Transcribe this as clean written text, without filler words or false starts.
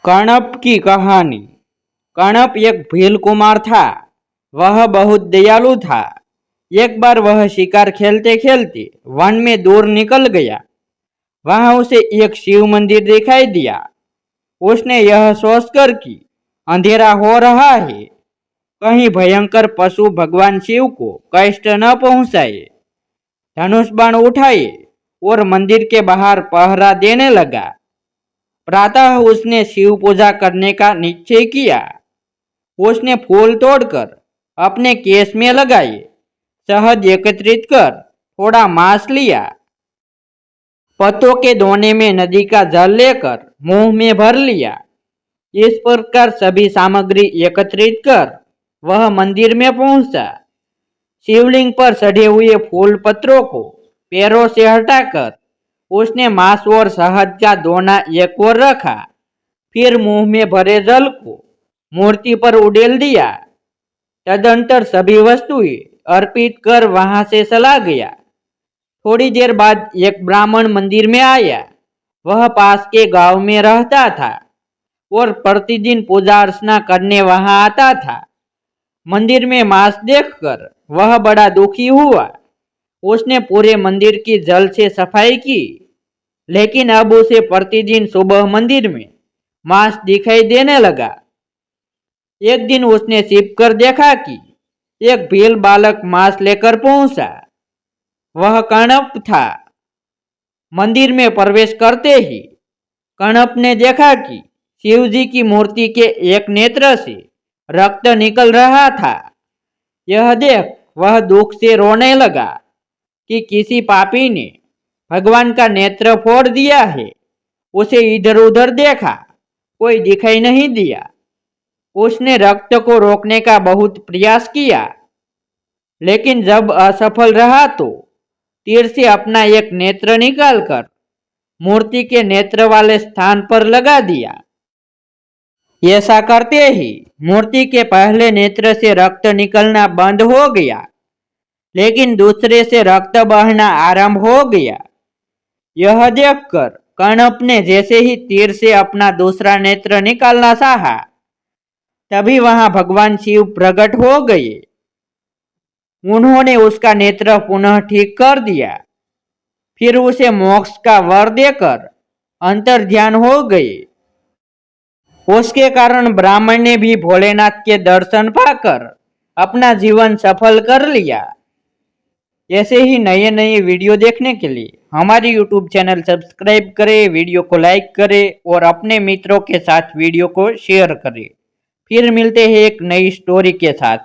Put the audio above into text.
कणप की कहानी। कणप एक भील कुमार था। वह बहुत दयालु था। एक बार वह शिकार खेलते खेलते वन में दूर निकल गया। वहां उसे एक शिव मंदिर दिखाई दिया। उसने यह सोचकर कि अंधेरा हो रहा है, कहीं भयंकर पशु भगवान शिव को कष्ट न पहुंचाए। धनुष बाण उठाए और मंदिर के बाहर पहरा देने लगा। प्रातः उसने शिव पूजा करने का निश्चय किया। उसने फूल तोड़कर अपने केस में लगाए, शहद एकत्रित कर थोड़ा मांस लिया, पत्तों के दोने में नदी का जल लेकर मुंह में भर लिया। इस प्रकार सभी सामग्री एकत्रित कर वह मंदिर में पहुंचा। शिवलिंग पर चढ़े हुए फूल पत्रों को पैरों से हटाकर उसने मांस और शहद का दोना एक ओर रखा। फिर मुंह में भरे जल को मूर्ति पर उड़ेल दिया। तदंतर सभी वस्तुएं अर्पित कर वहां से चला गया। थोड़ी देर बाद एक ब्राह्मण मंदिर में आया। वह पास के गांव में रहता था और प्रतिदिन पूजा अर्चना करने वहां आता था। मंदिर में मांस देखकर वह बड़ा दुखी हुआ। उसने पूरे मंदिर की जल से सफाई की, लेकिन अब उसे प्रतिदिन सुबह मंदिर में मांस दिखाई देने लगा। एक दिन उसने छिप कर देखा कि एक भील बालक मांस लेकर पहुंचा। वह कणप था। मंदिर में प्रवेश करते ही कणप ने देखा कि शिवजी की मूर्ति के एक नेत्र से रक्त निकल रहा था। यह देख वह दुख से रोने लगा कि किसी पापी ने भगवान का नेत्र फोड़ दिया है। उसे इधर उधर देखा, कोई दिखाई नहीं दिया। उसने रक्त को रोकने का बहुत प्रयास किया, लेकिन जब असफल रहा तो तीर से अपना एक नेत्र निकालकर मूर्ति के नेत्र वाले स्थान पर लगा दिया। ऐसा करते ही मूर्ति के पहले नेत्र से रक्त निकलना बंद हो गया, लेकिन दूसरे से रक्त बहना आरंभ हो गया। यह देखकर कणप ने जैसे ही तीर से अपना दूसरा नेत्र निकालना चाहा, तभी वहां भगवान शिव प्रकट हो गए। उन्होंने उसका नेत्र पुनः ठीक कर दिया। फिर उसे मोक्ष का वर देकर अंतर्ध्यान हो गए। उसके कारण ब्राह्मण ने भी भोलेनाथ के दर्शन पाकर अपना जीवन सफल कर लिया। ऐसे ही नए नए वीडियो देखने के लिए हमारी यूट्यूब चैनल सब्सक्राइब करें, वीडियो को लाइक करें और अपने मित्रों के साथ वीडियो को शेयर करें। फिर मिलते हैं एक नई स्टोरी के साथ।